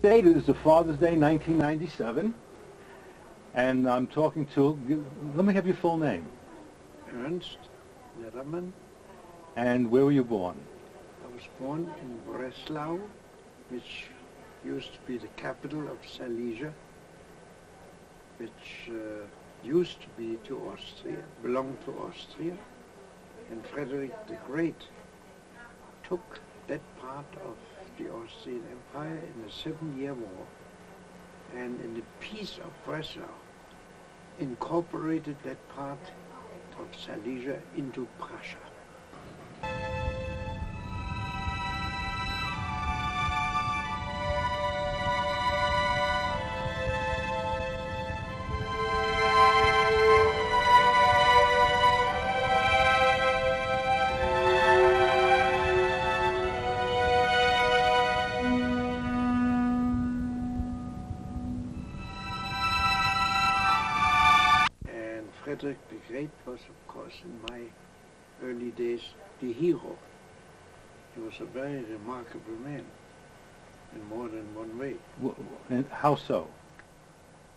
Date is the Father's Day, 1997, and I'm talking to, let me have your full name. Ernst, Lederman. And where were you born? I was born in Breslau, which used to be the capital of Silesia, which used to be to Austria, belonged to Austria, and Frederick the Great took that part of the Austrian Empire in the 7-Year War, and in the Peace of Breslau incorporated that part of Silesia into Prussia. Frederick the Great was, of course, in my early days, the hero. He was a very remarkable man in more than one way. And how so?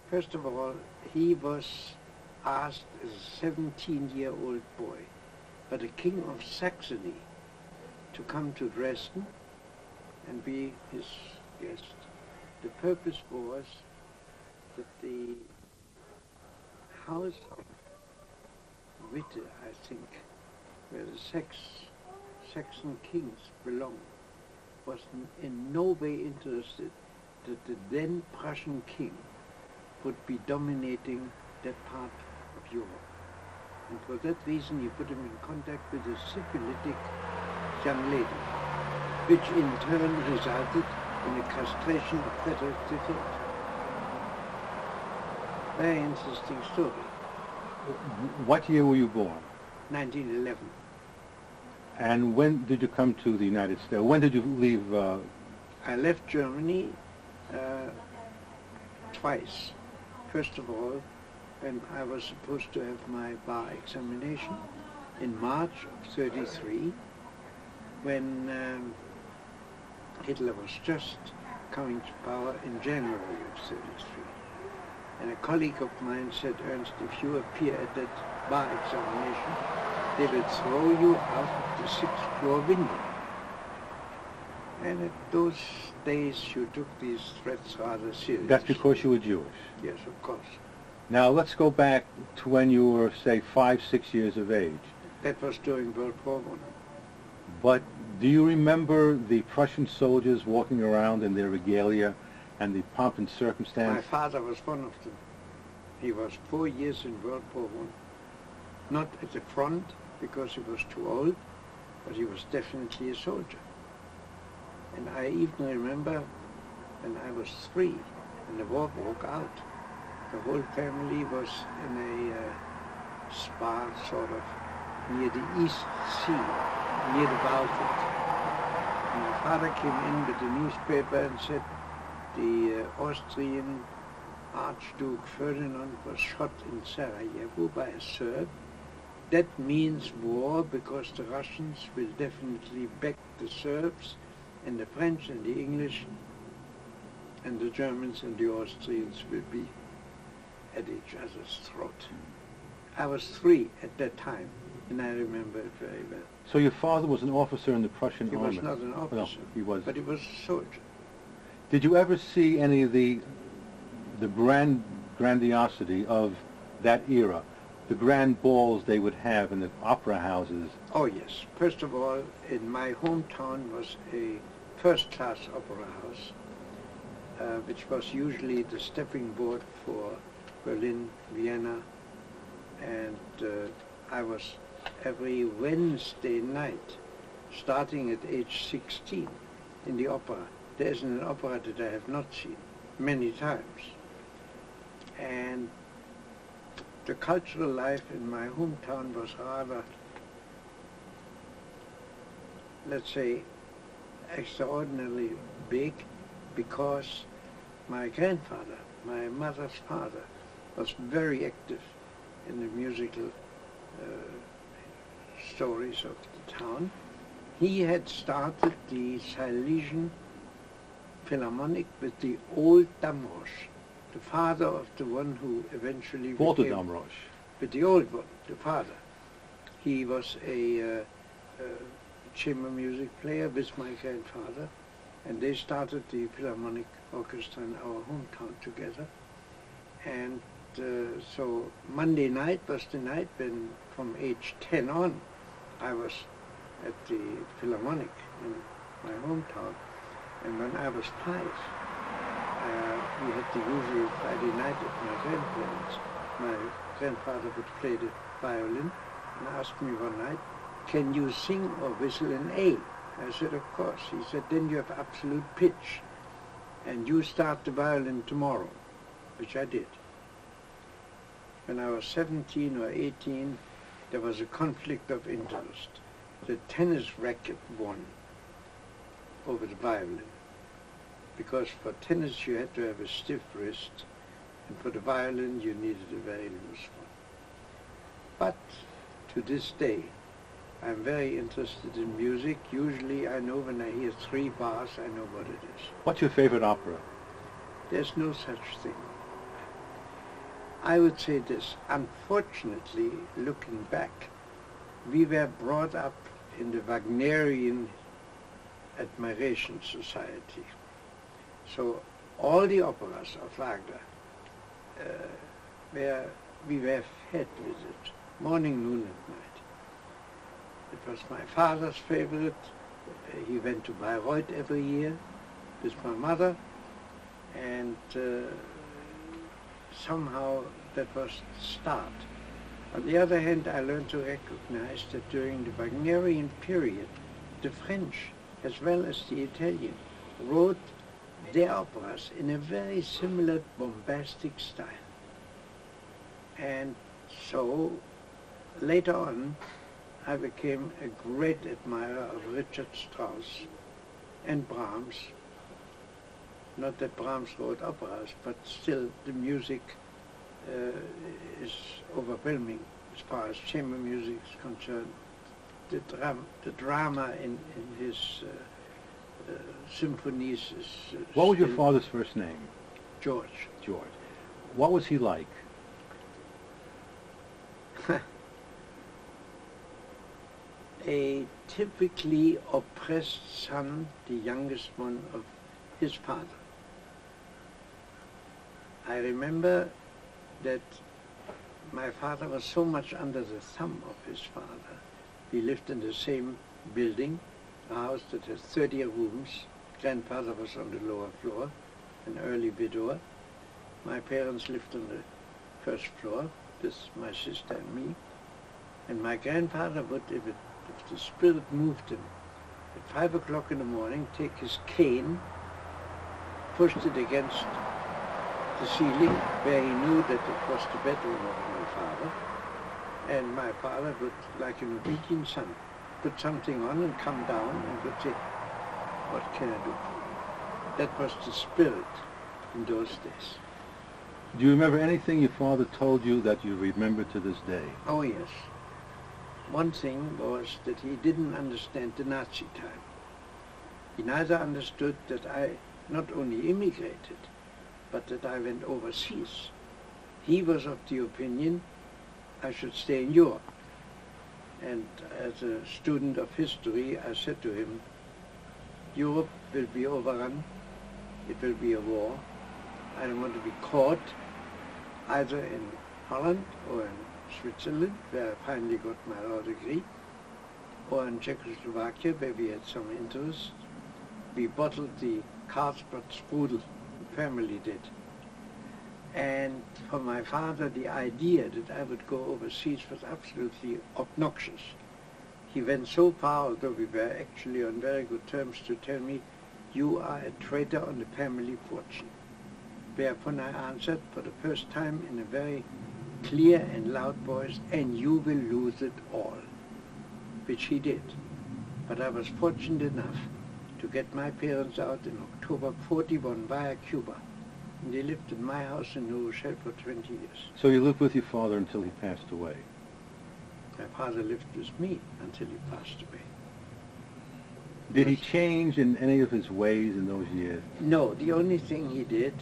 First of all, he was asked as a 17-year-old boy by the King of Saxony to come to Dresden and be his guest. The purpose was that the house of Witte, I think, where the Saxon kings belonged, was in no way interested that the then Prussian king would be dominating that part of Europe. And for that reason he put him in contact with a syphilitic young lady, which in turn resulted in the castration of Frederick III. Very interesting story. What year were you born? 1911. And when did you come to the United States? When did you leave? I left Germany twice. First of all, when I was supposed to have my bar examination in March of '33, when Hitler was just coming to power in January of '33. And a colleague of mine said, Ernst, if you appear at that bar examination, they will throw you out of the 6th floor window. And at those days you took these threats rather seriously. That's because you were Jewish? Yes, of course. Now let's go back to when you were, say, 5, 6 years of age. That was during World War I. But do you remember the Prussian soldiers walking around in their regalia and the pomp and circumstance? My father was one of them. He was 4 years in World War I. Not at the front, because he was too old, but he was definitely a soldier. And I even remember when I was 3 and the war broke out, the whole family was in a spa, sort of, near the East Sea, near the Baltic. And my father came in with a newspaper and said, the Austrian Archduke Ferdinand was shot in Sarajevo by a Serb. That means war, because the Russians will definitely back the Serbs, and the French and the English and the Germans and the Austrians will be at each other's throat. I was 3 at that time, and I remember it very well. So your father was an officer in the Prussian army? He was not an officer, no, he was. But he was a soldier. Did you ever see any of the grandiosity of that era? The grand balls they would have in the opera houses? Oh yes. First of all, in my hometown was a first-class opera house, which was usually the stepping board for Berlin, Vienna, and I was every Wednesday night, starting at age 16, in the opera. There isn't an opera that I have not seen, many times. And the cultural life in my hometown was rather, let's say, extraordinarily big, because my grandfather, my mother's father, was very active in the musical stories of the town. He had started the Silesian Philharmonic with the old Damrosch, the father of the one who eventually Walter became... Damrosch. With the old one, the father. He was a chamber music player with my grandfather, and they started the Philharmonic Orchestra in our hometown together. And so Monday night was the night when, from age 10 on, I was at the Philharmonic in my hometown. And when I was 5, we had the usual Friday night at my grandparents. My grandfather would play the violin and asked me one night, "Can you sing or whistle an A?" I said, "Of course." He said, "Then you have absolute pitch, and you start the violin tomorrow," which I did. When I was 17 or 18, there was a conflict of interest. The tennis racket won over the violin, because for tennis you had to have a stiff wrist, and for the violin you needed a very loose one. But to this day, I'm very interested in music. Usually I know when I hear 3 bars, I know what it is. What's your favorite opera? There's no such thing. I would say this: unfortunately, looking back, we were brought up in the Wagnerian admiration society. So all the operas of Wagner, we were fed with it, morning, noon, and night. It was my father's favorite. He went to Bayreuth every year with my mother, and somehow that was the start. On the other hand, I learned to recognize that during the Wagnerian period, the French, as well as the Italian, wrote their operas in a very similar bombastic style. And so, later on, I became a great admirer of Richard Strauss and Brahms. Not that Brahms wrote operas, but still the music is overwhelming as far as chamber music is concerned. The drama in his symphonies is... What was your father's first name? George. George. What was he like? A typically oppressed son, the youngest one of his father. I remember that my father was so much under the thumb of his father. We lived in the same building, a house that has 30 rooms. Grandfather was on the lower floor, an early widower. My parents lived on the first floor, with my sister and me. And my grandfather would, if the spirit moved him, at 5 o'clock in the morning, take his cane, pushed it against the ceiling, where he knew that it was the bedroom of my father. And my father would, like an obedient son, put something on and come down and would say, "What can I do for you?" That was the spirit in those days. Do you remember anything your father told you that you remember to this day? Oh yes. One thing was that he didn't understand the Nazi time. He neither understood that I not only immigrated, but that I went overseas. He was of the opinion I should stay in Europe. And as a student of history, I said to him, Europe will be overrun, it will be a war. I don't want to be caught either in Holland or in Switzerland, where I finally got my law degree, or in Czechoslovakia, where we had some interest. We bottled the Carlsbad Sprudel, the family did. And for my father, the idea that I would go overseas was absolutely obnoxious. He went so far, although we were actually on very good terms, to tell me, "You are a traitor on the family fortune." Whereupon I answered for the first time in a very clear and loud voice, "And you will lose it all," which he did. But I was fortunate enough to get my parents out in October 41 via Cuba. And they lived in my house in New Rochelle for 20 years. So you lived with your father until he passed away? My father lived with me until he passed away. Did he change in any of his ways in those years? No, the only thing he did,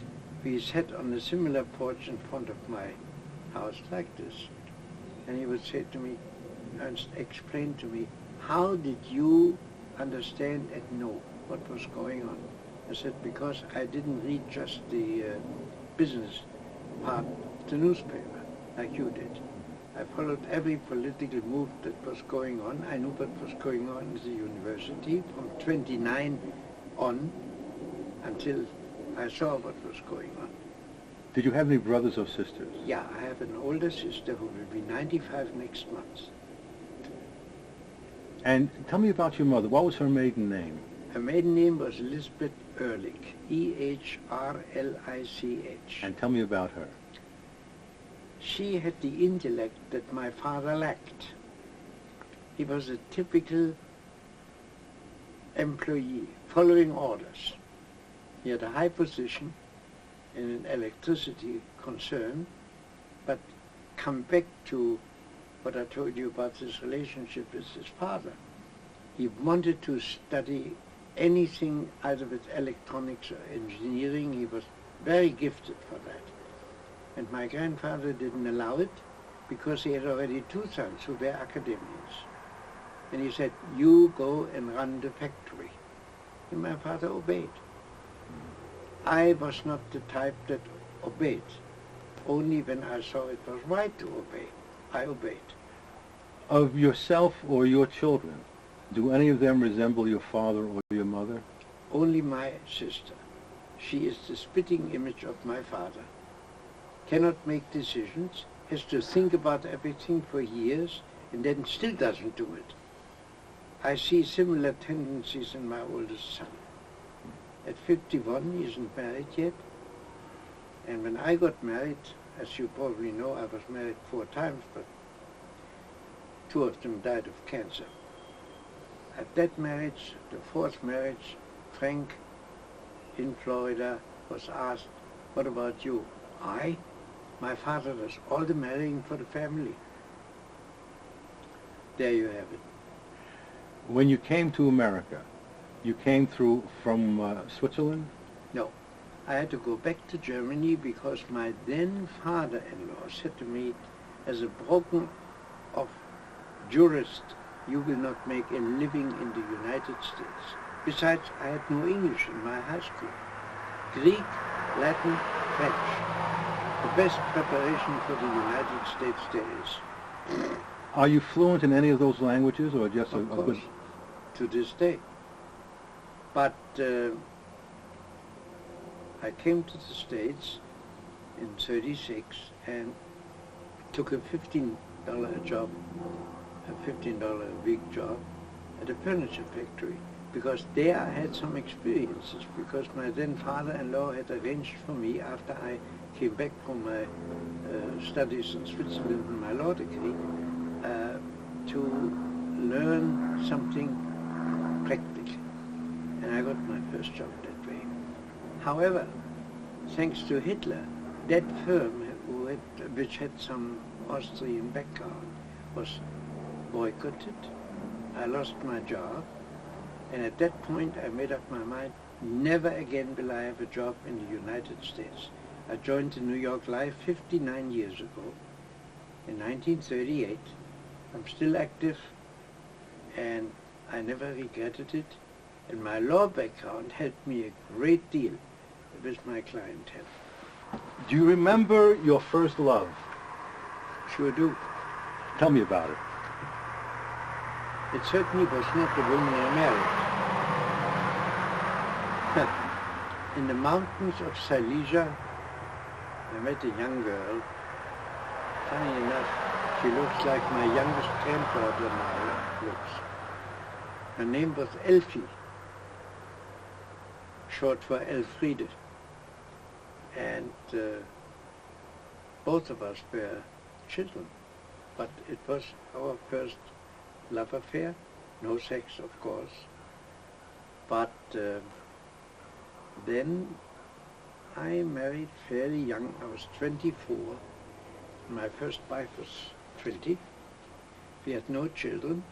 we sat on a similar porch in front of my house like this, and he would say to me, Ernst, explain to me, how did you understand and know what was going on? I said, because I didn't read just the business part of the newspaper like you did. I followed every political move that was going on. I knew what was going on in the university from 29 on until I saw what was going on. Did you have any brothers or sisters? Yeah, I have an older sister who will be 95 next month. And tell me about your mother. What was her maiden name? Her maiden name was Lisbeth Ehrlich, E-H-R-L-I-C-H. And tell me about her. She had the intellect that my father lacked. He was a typical employee, following orders. He had a high position in an electricity concern, but come back to what I told you about his relationship with his father. He wanted to study anything either with electronics or engineering. He was very gifted for that. And my grandfather didn't allow it because he had already two sons who were academics. And he said, you go and run the factory. And my father obeyed. I was not the type that obeyed. Only when I saw it was right to obey, I obeyed. Of yourself or your children, do any of them resemble your father or your mother? Only my sister. She is the spitting image of my father. Cannot make decisions, has to think about everything for years, and then still doesn't do it. I see similar tendencies in my oldest son. At 51, he isn't married yet, and when I got married, as you probably know, I was married 4 times, but 2 of them died of cancer. At that marriage, the 4th marriage, Frank in Florida was asked, what about you? I? My father does all the marrying for the family. There you have it. When you came to America, you came from Switzerland? No. I had to go back to Germany because my then father-in-law said to me, as a broken off jurist, you will not make a living in the United States. Besides, I had no English in my high school. Greek, Latin, French. The best preparation for the United States there is. Are you fluent in any of those languages, or just Of course, to this day. But I came to the States in '36 and took a $15 job, a $15 a week job at a furniture factory, because there I had some experiences, because my then father-in-law had arranged for me after I came back from my studies in Switzerland and my law degree to learn something practical. And I got my first job that way. However, thanks to Hitler, that firm, which had some Austrian background, was boycotted. I lost my job, and at that point I made up my mind, never again will I have a job in the United States. I joined the New York Life 59 years ago, in 1938. I'm still active, and I never regretted it. And my law background helped me a great deal with my clientele. Do you remember your first love? Sure do. Tell me about it. It certainly was not the woman I married. In the mountains of Silesia, I met a young girl. Funny enough, she looks like my youngest granddaughter now looks. Her name was Elfie, short for Elfriede. And both of us were children, but it was our first love affair. No sex, of course. But then I married fairly young. I was 24. My first wife was 20. We had no children.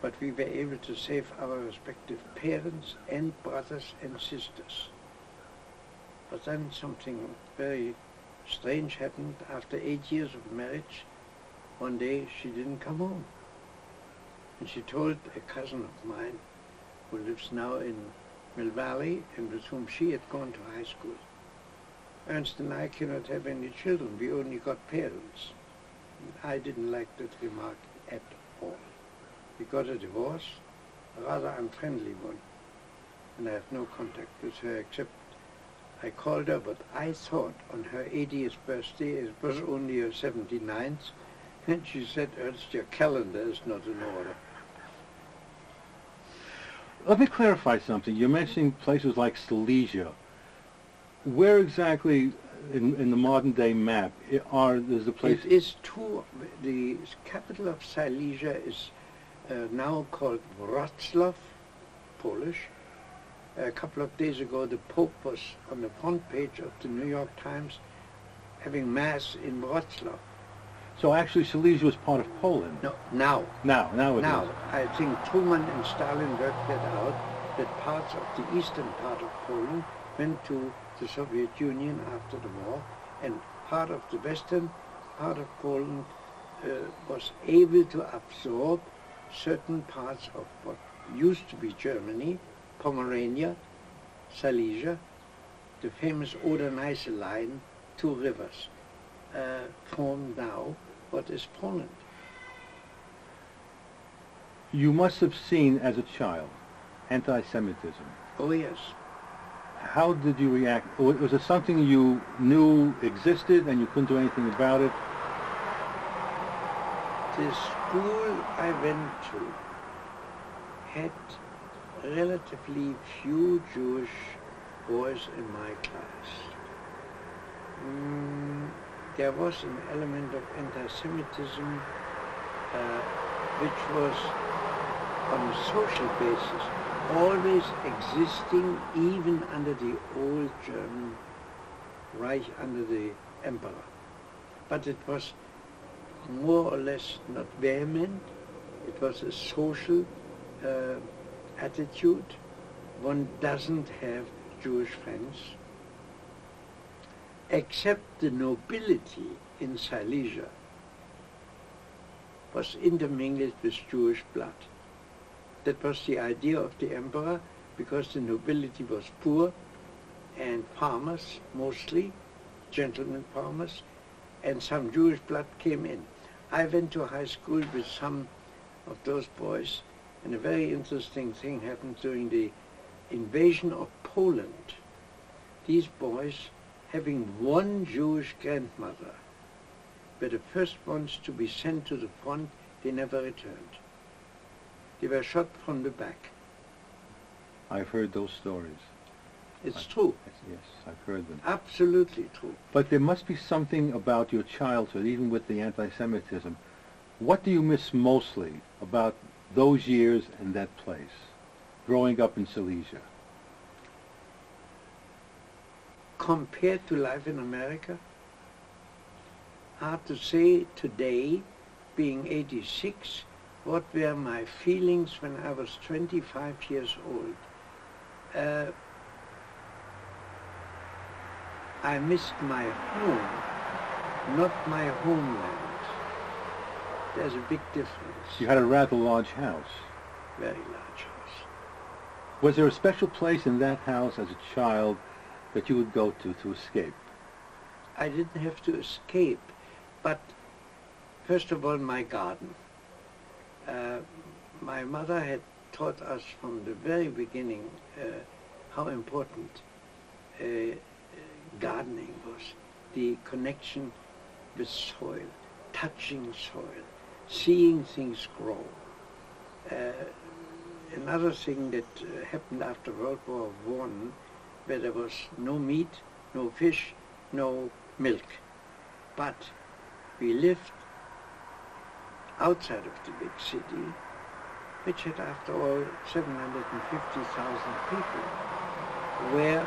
but we were able to save our respective parents and brothers and sisters. But then something very strange happened. After 8 years of marriage, one day she didn't come home. And she told a cousin of mine, who lives now in Mill Valley and with whom she had gone to high school, Ernst and I cannot have any children, we only got parents. And I didn't like that remark at all. We got a divorce, a rather unfriendly one, and I have no contact with her except I called her, but I thought on her 80th birthday, it was only her 79th, and she said, Ernst, your calendar is not in order. Let me clarify something. You're mentioning places like Silesia. Where exactly in the modern-day map is the place? It is the capital of Silesia is now called Wrocław, Polish. A couple of days ago, the Pope was on the front page of the New York Times having Mass in Wrocław. So actually Silesia was part of Poland? No, now. Now it Now, is. I think Truman and Stalin worked that out, that parts of the eastern part of Poland went to the Soviet Union after the war, and part of the western part of Poland was able to absorb certain parts of what used to be Germany, Pomerania, Silesia, the famous Oder-Neiße line, 2 rivers, form now what is Poland. You must have seen as a child anti-Semitism. Oh yes. How did you react? Was it something you knew existed and you couldn't do anything about it? The school I went to had relatively few Jewish boys in my class. There was an element of anti-Semitism which was on a social basis always existing even under the old German Reich, under the Emperor. But it was more or less not vehement. It was a social attitude. One doesn't have Jewish friends, except the nobility in Silesia was intermingled with Jewish blood. That was the idea of the emperor, because the nobility was poor and farmers, mostly, gentlemen farmers, and some Jewish blood came in. I went to high school with some of those boys, and a very interesting thing happened during the invasion of Poland. These boys, having one Jewish grandmother, were the first ones to be sent to the front. They never returned. They were shot from the back. I've heard those stories. It's true. Yes, I've heard them. Absolutely true. But there must be something about your childhood, even with the anti-Semitism. What do you miss mostly about those years and that place, growing up in Silesia? Compared to life in America, hard to say today, being 86, what were my feelings when I was 25 years old. I missed my home, not my homeland. There's a big difference. You had a rather large house. Very large house. Was there a special place in that house as a child that you would go to escape? I didn't have to escape, but first of all, my garden. My mother had taught us from the very beginning how important gardening was, the connection with soil, touching soil, seeing things grow. Another thing that happened after World War I, where there was no meat, no fish, no milk, but we lived outside of the big city, which had after all 750,000 people, where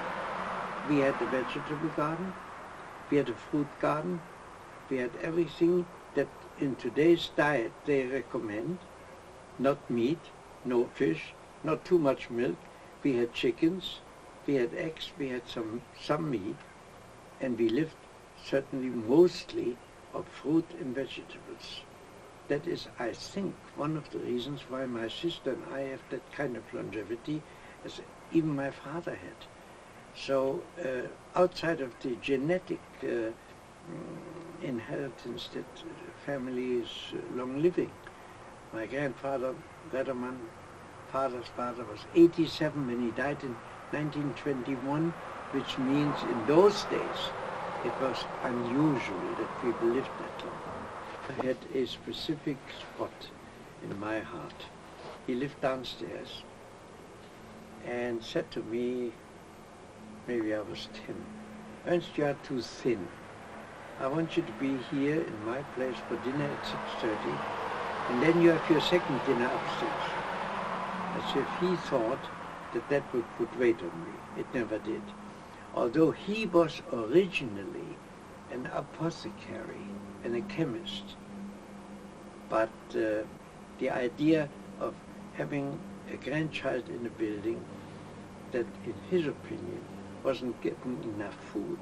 we had a vegetable garden, we had a fruit garden, we had everything that in today's diet they recommend, not meat, no fish, not too much milk. We had chickens, we had eggs, we had some meat, and we lived certainly mostly of fruit and vegetables. That is, I think, one of the reasons why my sister and I have that kind of longevity as even my father had. So outside of the genetic inheritance that family is long living, my grandfather, Lederman, father's father, was 87 when he died in 1921, which means in those days it was unusual that people lived that long. I had a specific spot in my heart. He lived downstairs and said to me, maybe I was 10, Ernst, you are too thin. I want you to be here in my place for dinner at 6:30, and then you have your second dinner upstairs. As if he thought that that would put weight on me. It never did. Although he was originally an apothecary and a chemist. But the idea of having a grandchild in a building that, in his opinion, wasn't getting enough food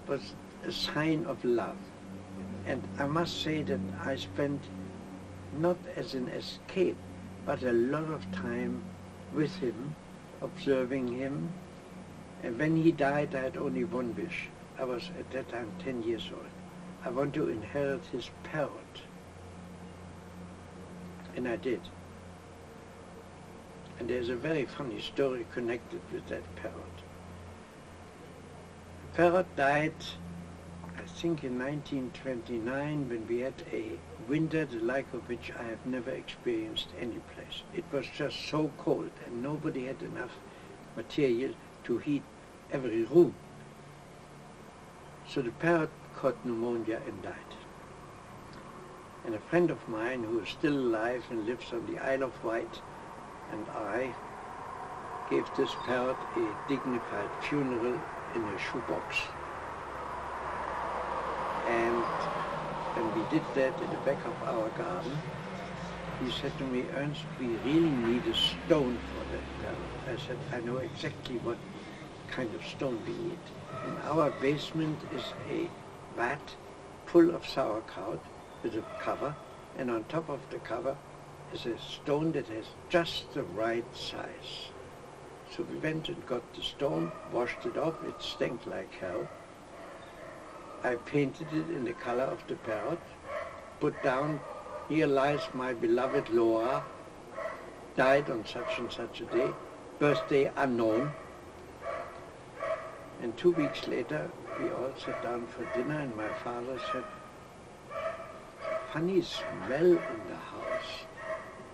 was a sign of love. And I must say that I spent, not as an escape, but a lot of time with him, observing him. And when he died, I had only one wish. I was at that time 10 years old. I want to inherit his parrot. And I did. And there's a very funny story connected with that parrot. The parrot died, I think, in 1929, when we had a winter the like of which I have never experienced any place. It was just so cold and nobody had enough material to heat every room. So the parrot caught pneumonia and died. And a friend of mine who is still alive and lives on the Isle of Wight and I gave this parrot a dignified funeral in a shoebox. And when we did that in the back of our garden, he said to me, Ernst, we really need a stone for that parrot. I said, I know exactly what kind of stone we need. In our basement is a vat full of sauerkraut with a cover, and on top of the cover is a stone that has just the right size. So we went and got the stone, washed it off, it stank like hell. I painted it in the color of the parrot, put down, here lies my beloved Laura, died on such and such a day, birthday unknown. And 2 weeks later, we all sat down for dinner and my father said, funny smell in the house.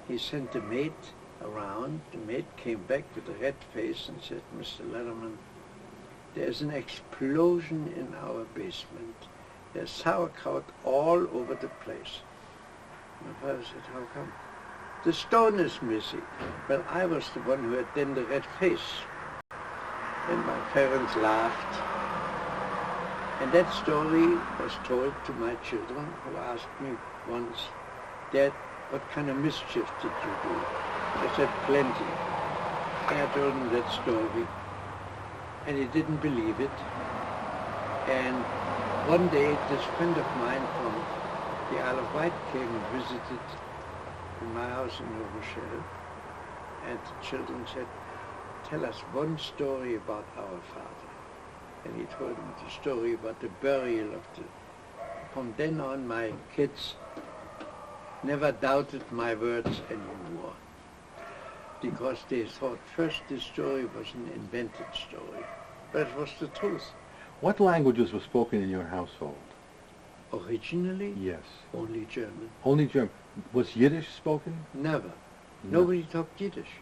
He sent the maid around. The maid came back with a red face and said, Mr. Lederman, there's an explosion in our basement. There's sauerkraut all over the place. My father said, how come? The stone is missing. Well, I was the one who had then the red face. And my parents laughed. And that story was told to my children, who asked me once, Dad, what kind of mischief did you do? I said, plenty. And I told him that story. And he didn't believe it. And one day, this friend of mine from the Isle of Wight came and visited in my house in New Rochelle. And the children said, tell us one story about our father. And he told them the story about the burial of the... From then on, my kids never doubted my words anymore, because they thought first this story was an invented story, but it was the truth. What languages were spoken in your household? Originally? Yes. Only German. Only German. Was Yiddish spoken? Never. No. Nobody talked Yiddish.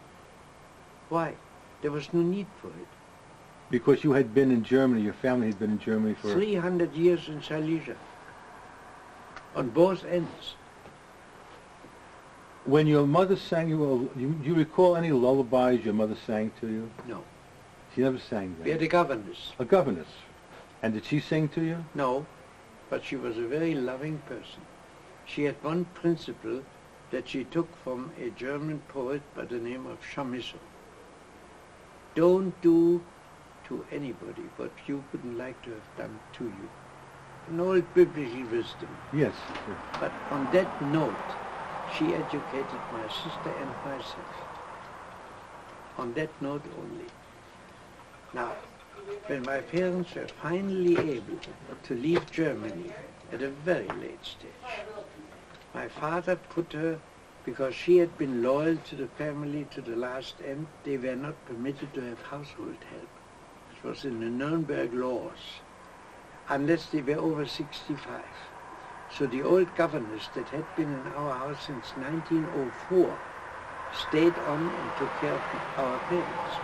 Why? There was no need for it. Because you had been in Germany, your family had been in Germany for... 300 years in Silesia. On both ends. When your mother sang you, do you recall any lullabies your mother sang to you? No. She never sang them. We had a governess. A governess. And did she sing to you? No, but she was a very loving person. She had one principle that she took from a German poet by the name of Chamisso. Don't do to anybody what you wouldn't like to have done to you. An old biblical wisdom. Yes. But on that note, she educated my sister and myself. On that note only. Now, when my parents were finally able to leave Germany at a very late stage, my father put her, because she had been loyal to the family to the last end, they were not permitted to have household help. It was in the Nuremberg laws, unless they were over 65. So the old governess that had been in our house since 1904 stayed on and took care of our parents.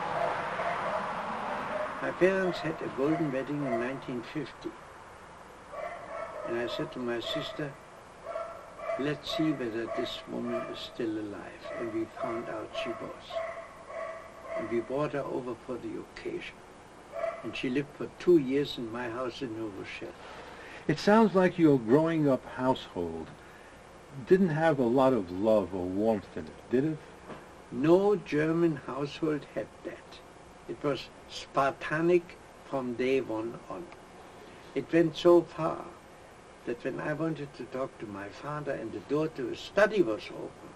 My parents had a golden wedding in 1950. And I said to my sister, let's see whether this woman is still alive. And we found out she was. And we brought her over for the occasion. And she lived for 2 years in my house in New Rochelle. It sounds like your growing up household didn't have a lot of love or warmth in it, did it? No German household had that. It was Spartanic from day one on. It went so far that when I wanted to talk to my father and the door to his study was open,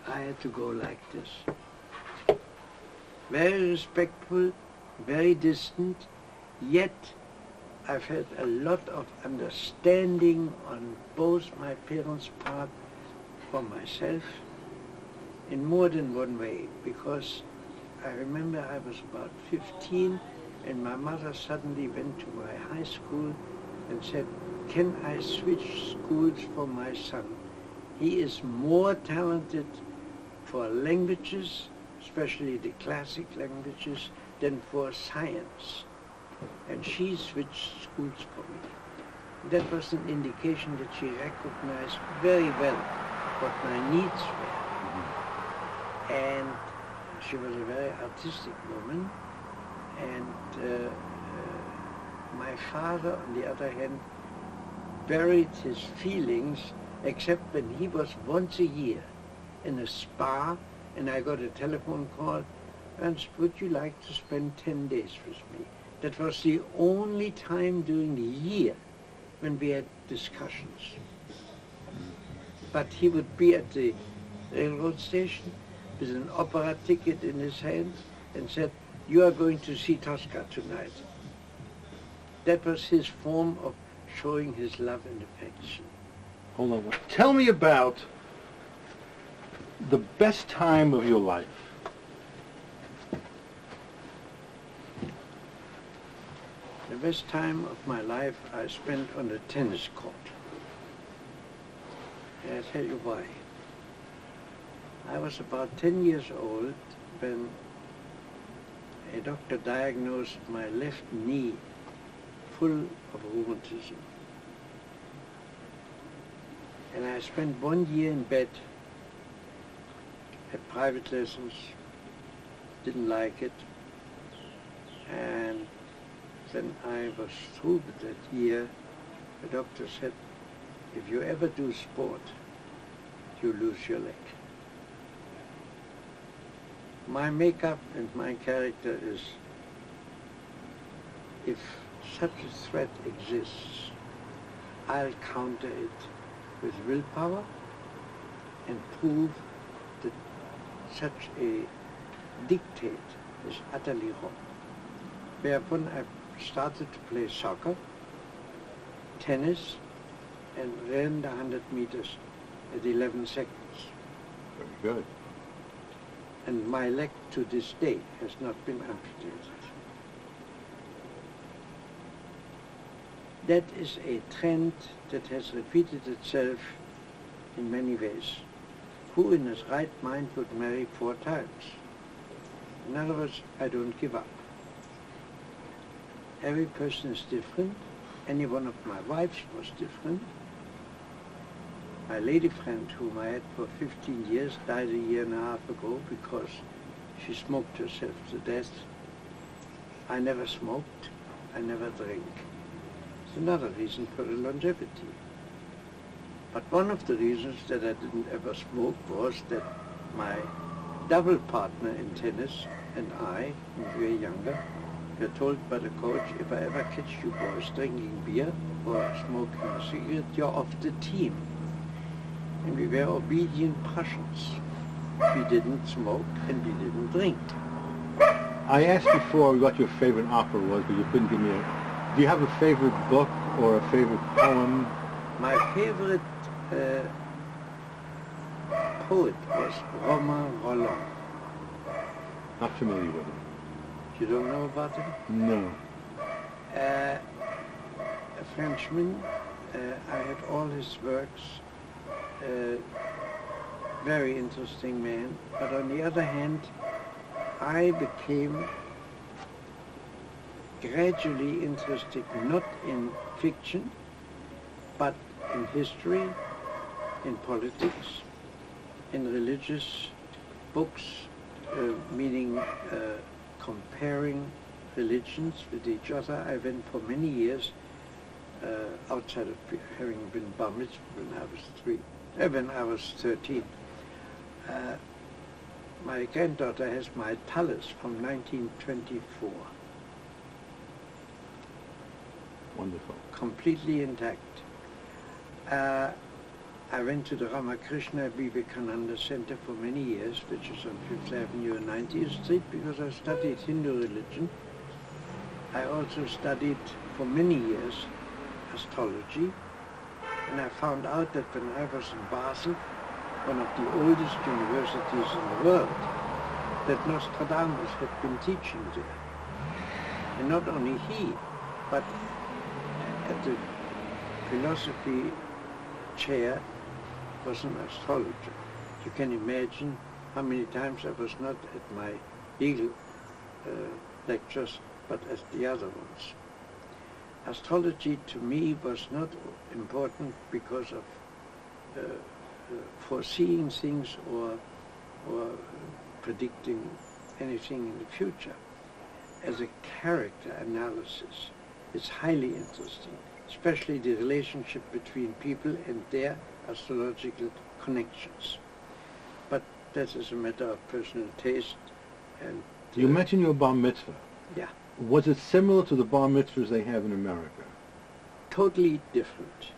I had to go like this. Very respectful, very distant, yet I felt a lot of understanding on both my parents' part for myself in more than one way, because I remember I was about 15 and my mother suddenly went to my high school and said, can I switch schools for my son? He is more talented for languages, especially the classic languages, than for science. And she switched schools for me. That was an indication that she recognized very well what my needs were. And she was a very artistic woman. And my father, on the other hand, buried his feelings, except when he was once a year in a spa and I got a telephone call, Ernst, would you like to spend 10 days with me? That was the only time during the year when we had discussions. But he would be at the railroad station with an opera ticket in his hand and said, you are going to see Tosca tonight. That was his form of showing his love and affection. Hold on. Tell me about the best time of your life. The best time of my life I spent on the tennis court. And I'll tell you why. I was about 10 years old when a doctor diagnosed my left knee full of rheumatism. And I spent 1 year in bed, had private lessons, didn't like it, and when I was through with that year, the doctor said, if you ever do sport, you lose your leg. My makeup and my character is, if such a threat exists, I'll counter it with willpower and prove that such a dictate is utterly wrong. Whereupon I started to play soccer, tennis, and ran the 100 meters at 11 seconds. Very good. And my leg to this day has not been amputated. That is a trend that has repeated itself in many ways. Who in his right mind would marry 4 times? In other words, I don't give up. Every person is different. Any one of my wives was different. My lady friend, whom I had for 15 years, died a year and a half ago because she smoked herself to death. I never smoked. I never drank. It's another reason for the longevity. But one of the reasons that I didn't ever smoke was that my double partner in tennis and I, when we were younger, were told by the coach, if I ever catch you boys drinking beer or smoking a cigarette, you're off the team. And we were obedient Prussians. We didn't smoke and we didn't drink. I asked before what your favorite opera was, but you couldn't give me a... Do you have a favorite book or a favorite poem? My favorite poet was Romain Rolland. Not familiar with him. You don't know about him? No. A Frenchman. I had all his works. Very interesting man. But on the other hand, I became gradually interested not in fiction, but in history, in politics, in religious books, meaning comparing religions with each other. I went for many years outside of having been bar mitzvah when I was 13. My granddaughter has my talus from 1924. Wonderful. Completely intact. I went to the Ramakrishna Vivekananda Center for many years, which is on 5th Avenue and 90th Street, because I studied Hindu religion. I also studied for many years astrology, and I found out that when I was in Basel, one of the oldest universities in the world, that Nostradamus had been teaching there. And not only he, but at the philosophy chair was an astrologer. You can imagine how many times I was not at my legal lectures, but at the other ones. Astrology to me was not important because of foreseeing things or predicting anything in the future. As a character analysis, it's highly interesting, especially the relationship between people and their astrological connections. But that is a matter of personal taste. And You mentioned your bar mitzvah. Yeah. Was it similar to the bar mitzvahs they have in America? Totally different.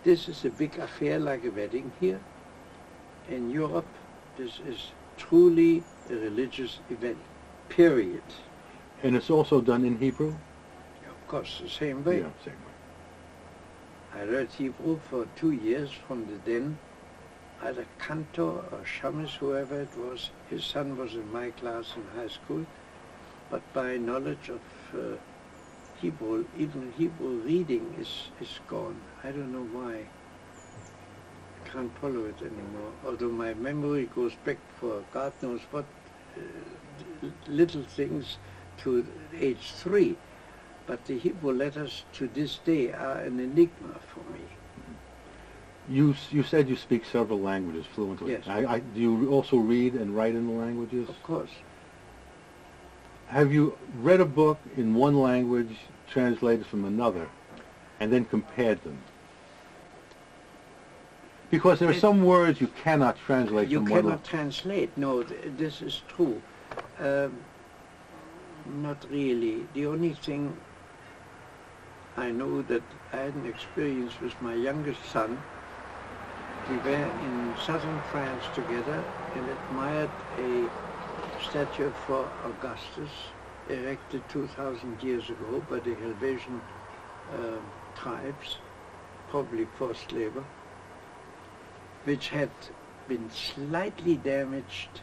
This is a big affair like a wedding here. In Europe, this is truly a religious event, period. And it's also done in Hebrew? Of course, the same way. Yeah, same way. I learned Hebrew for 2 years from the then either Cantor or Shamus, whoever it was. His son was in my class in high school. But my knowledge of Hebrew, even Hebrew reading is gone. I don't know why. I can't follow it anymore. Although my memory goes back for God knows what little things to age 3. But the Hebrew letters to this day are an enigma for me. You said you speak several languages fluently. Yes. Do you also read and write in the languages? Of course. Have you read a book in one language translated from another and then compared them? Because there are some words you cannot translate You from one cannot language. translate. No, this is true. Not really. The only thing I know that I had an experience with my youngest son. We were in southern France together and admired a statue for Augustus, erected 2,000 years ago by the Helvetian tribes, probably forced labor, which had been slightly damaged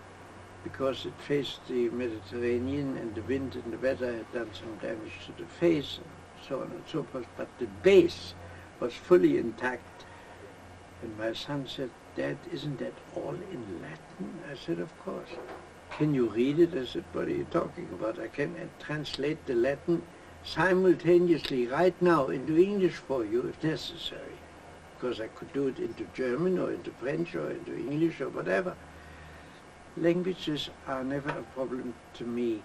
because it faced the Mediterranean and the wind and the weather had done some damage to the face and so on and so forth, but the base was fully intact. And my son said, "Dad, isn't that all in Latin?" I said, "Of course." "Can you read it?" I said, "What are you talking about? I can translate the Latin simultaneously right now into English for you if necessary, because I could do it into German or into French or into English or whatever." Languages are never a problem to me.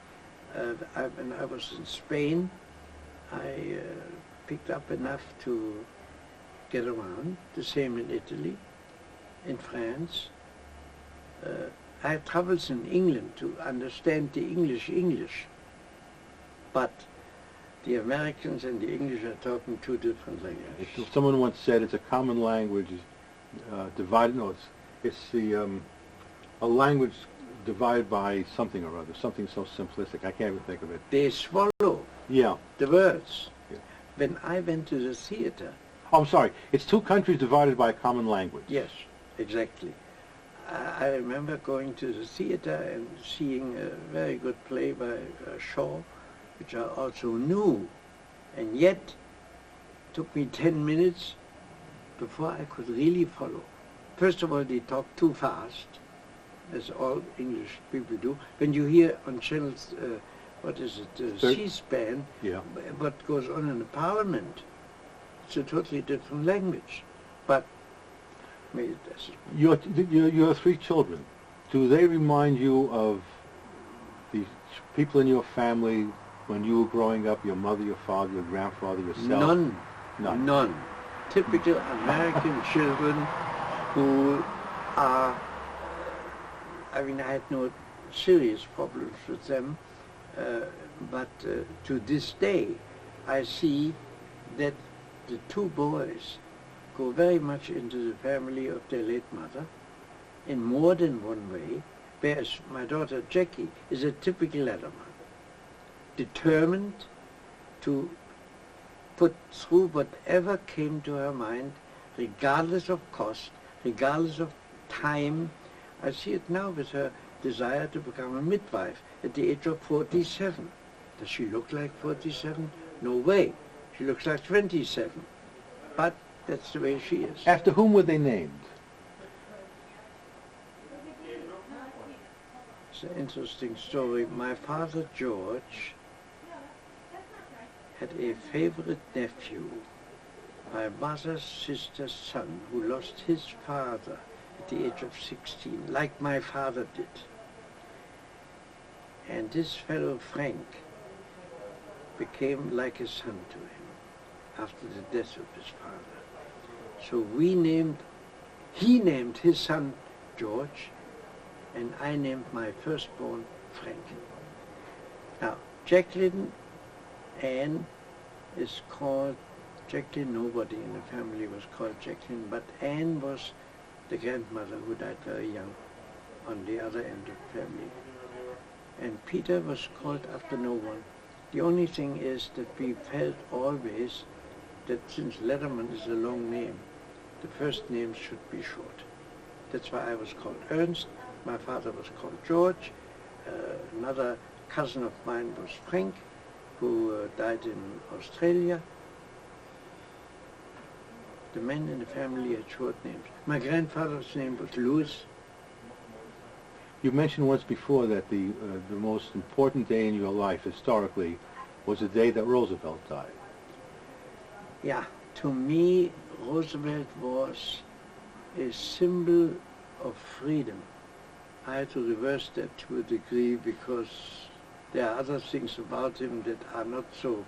When I was in Spain, I picked up enough to get around. The same in Italy, in France. I had troubles in England to understand the English, but the Americans and the English are talking two different languages. Someone once said it's a common language divided. No, it's a language divided by something or other, something so simplistic. I can't even think of it. They swallow Yeah. the words. Yeah. When I went to the theater, Oh, I'm sorry. It's two countries divided by a common language. yes, exactly. I remember going to the theater and seeing a very good play by Shaw, which I also knew, and yet took me 10 minutes before I could really follow. First of all, they talk too fast, as all English people do. When you hear on channels, what is it, C-SPAN, Yeah. what goes on in the Parliament, it's a totally different language. But maybe that's Your three children, do they remind you of the people in your family when you were growing up, your mother, your father, your grandfather, yourself? None. Typical American children who are, I mean, I had no serious problems with them, but to this day I see that the two boys go very much into the family of their late mother in more than one way, whereas my daughter Jackie is a typical Lederman, determined to put through whatever came to her mind, regardless of cost, regardless of time. I see it now with her desire to become a midwife at the age of 47. Does she look like 47? No way. She looks like 27. But that's the way she is. After whom were they named? It's an interesting story. My father, George, had a favorite nephew, my mother's sister's son, who lost his father at the age of 16, like my father did. And this fellow, Frank, became like a son to him after the death of his father. So he named his son George, and I named my firstborn Frank. Now, Jacqueline Anne is called Jacqueline. Nobody in the family was called Jacqueline, but Anne was the grandmother who died very young on the other end of the family. And Peter was called after no one. The only thing is that we felt always that since Lederman is a long name, the first name should be short. That's why I was called Ernst. My father was called George. Another cousin of mine was Frank, who died in Australia. The men in the family had short names. My grandfather's name was Louis. You mentioned once before that the most important day in your life, historically, was the day that Roosevelt died. Yeah, to me, Roosevelt was a symbol of freedom. I had to reverse that to a degree because there are other things about him that are not so,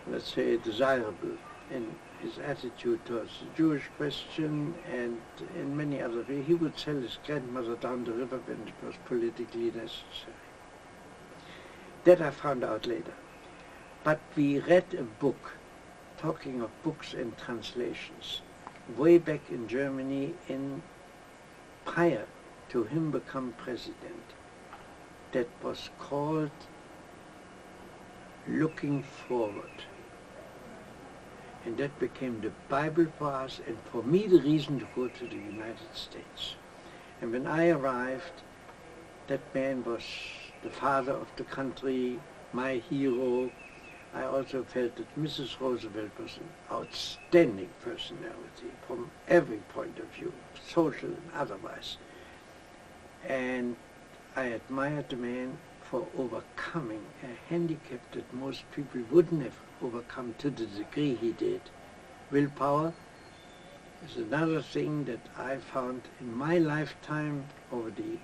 let's say, desirable in his attitude towards the Jewish question and in many other ways. He would sell his grandmother down the river when it was politically necessary. That I found out later. But we read a book, talking of books and translations, way back in Germany prior to him become president, that was called Looking Forward. And that became the Bible for us, and for me the reason to go to the United States. And when I arrived, that man was the father of the country, my hero. I also felt that Mrs. Roosevelt was an outstanding personality from every point of view, social and otherwise. And I admired the man for overcoming a handicap that most people wouldn't have overcome to the degree he did. Willpower is another thing that I found in my lifetime over the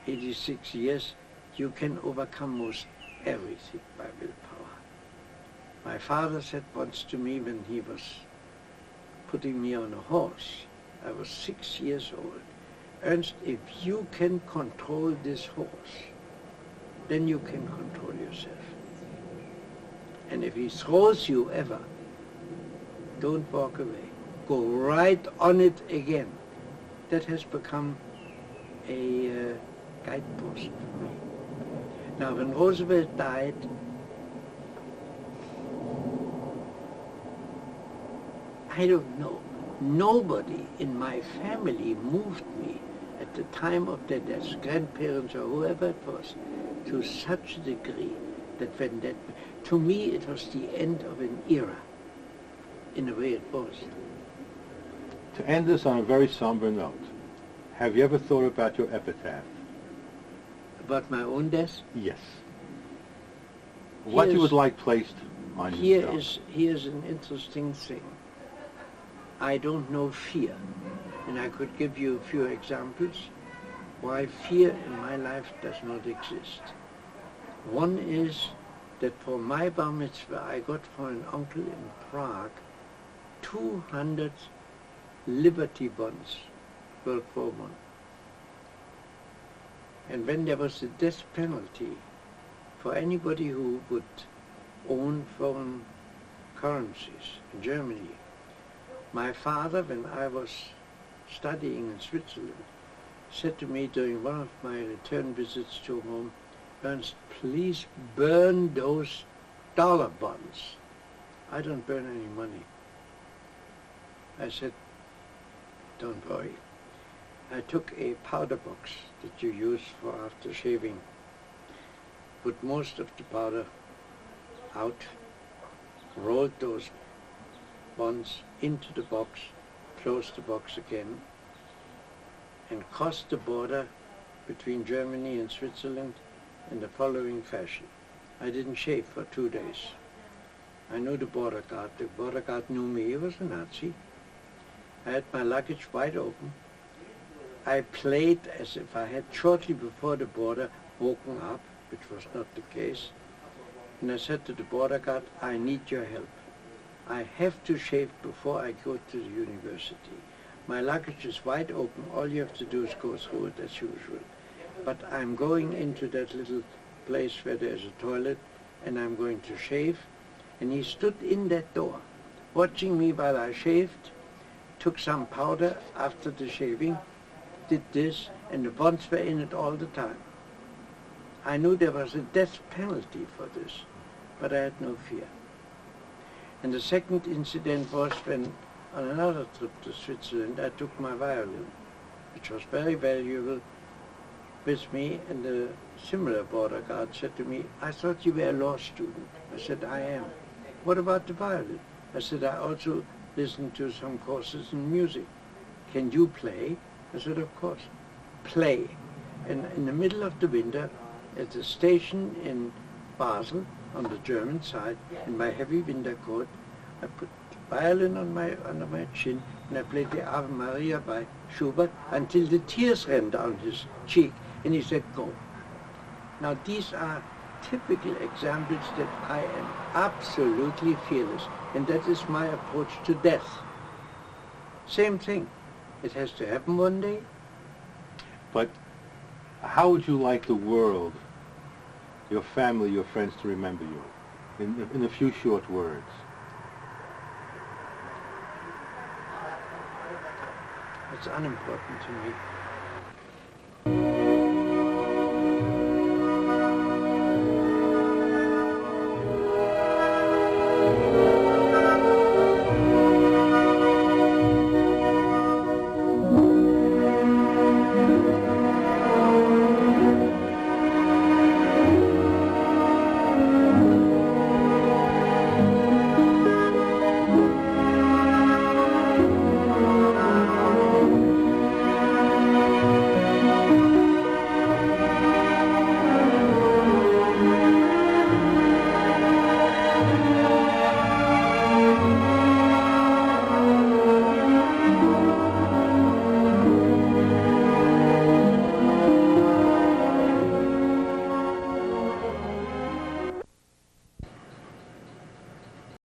86 years. You can overcome most everything by willpower. My father said once to me when he was putting me on a horse. I was 6 years old. Ernst, if you can control this horse, then you can control yourself. And if he throws you ever, don't walk away. Go right on it again. That has become a guidepost for me. Now, when Roosevelt died, I don't know. Nobody in my family moved me at the time of their death, grandparents or whoever it was, to such a degree that when that, to me it was the end of an era, in a way it was. To end this on a very somber note, have you ever thought about your epitaph? About my own death? Yes. What you would like placed on your stone? Here's an interesting thing. I don't know fear, and I could give you a few examples why fear in my life does not exist. One is that for my bar mitzvah I got from an uncle in Prague 200 Liberty bonds, World War I. And when there was a death penalty for anybody who would own foreign currencies in Germany, my father, when I was studying in Switzerland, said to me during one of my return visits to Rome, Ernst, please burn those dollar bonds. I don't burn any money. I said, don't worry. I took a powder box that you use for after shaving, put most of the powder out, rolled those bonds into the box, closed the box again, and crossed the border between Germany and Switzerland in the following fashion. I didn't shave for 2 days. I knew the border guard. The border guard knew me. He was a Nazi. I had my luggage wide open. I played as if I had shortly before the border woken up, which was not the case. And I said to the border guard, I need your help. I have to shave before I go to the university. My luggage is wide open. All you have to do is go through it as usual. But I'm going into that little place where there's a toilet, and I'm going to shave. And he stood in that door, watching me while I shaved, took some powder after the shaving, did this, and the bonds were in it all the time. I knew there was a death penalty for this, but I had no fear. And the second incident was when, on another trip to Switzerland, I took my violin, which was very valuable, with me, and the similar border guard said to me, I thought you were a law student. I said, I am. What about the violin? I said, I also listen to some courses in music. Can you play? I said, of course. Play. And in the middle of the winter, at the station in Basel, on the German side, in my heavy winter coat, I put the violin under my chin, and I played the Ave Maria by Schubert until the tears ran down his cheek, and he said, go. Now these are typical examples that I am absolutely fearless, and that is my approach to death. Same thing. It has to happen one day. But how would you like the world, your family, your friends to remember you, in a few short words? It's unimportant to me.